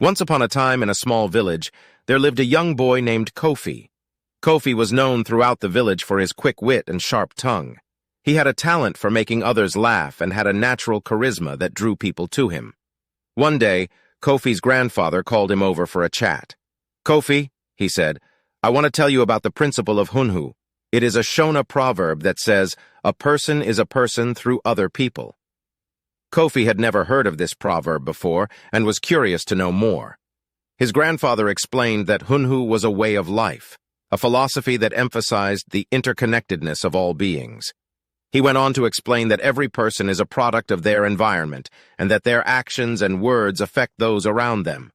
Once upon a time in a small village, there lived a young boy named Kofi. Kofi was known throughout the village for his quick wit and sharp tongue. He had a talent for making others laugh and had a natural charisma that drew people to him. One day, Kofi's grandfather called him over for a chat. "Kofi," he said, "I want to tell you about the principle of Hunhu. It is a Shona proverb that says, 'A person is a person through other people.'" Kofi had never heard of this proverb before and was curious to know more. His grandfather explained that Hunhu was a way of life, a philosophy that emphasized the interconnectedness of all beings. He went on to explain that every person is a product of their environment and that their actions and words affect those around them.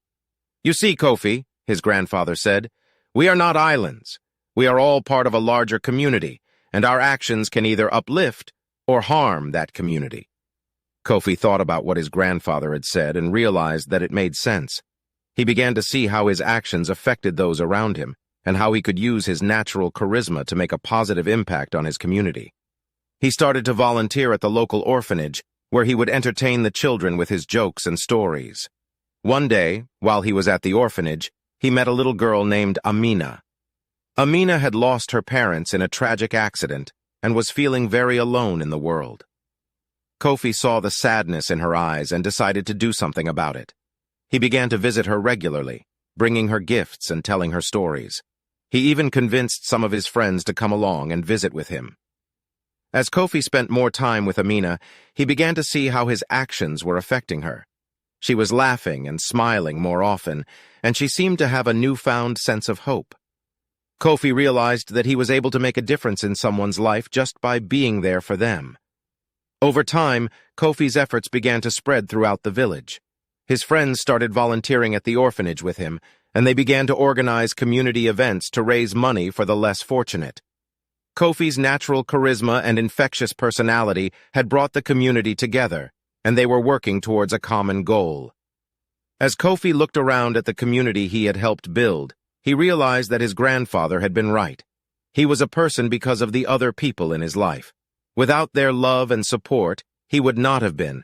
"You see, Kofi," his grandfather said, "we are not islands. We are all part of a larger community, and our actions can either uplift or harm that community." Kofi thought about what his grandfather had said and realized that it made sense. He began to see how his actions affected those around him and how he could use his natural charisma to make a positive impact on his community. He started to volunteer at the local orphanage, where he would entertain the children with his jokes and stories. One day, while he was at the orphanage, he met a little girl named Amina. Amina had lost her parents in a tragic accident and was feeling very alone in the world. Kofi saw the sadness in her eyes and decided to do something about it. He began to visit her regularly, bringing her gifts and telling her stories. He even convinced some of his friends to come along and visit with him. As Kofi spent more time with Amina, he began to see how his actions were affecting her. She was laughing and smiling more often, and she seemed to have a newfound sense of hope. Kofi realized that he was able to make a difference in someone's life just by being there for them. Over time, Kofi's efforts began to spread throughout the village. His friends started volunteering at the orphanage with him, and they began to organize community events to raise money for the less fortunate. Kofi's natural charisma and infectious personality had brought the community together, and they were working towards a common goal. As Kofi looked around at the community he had helped build, he realized that his grandfather had been right. He was a person because of the other people in his life. Without their love and support, he would not have been,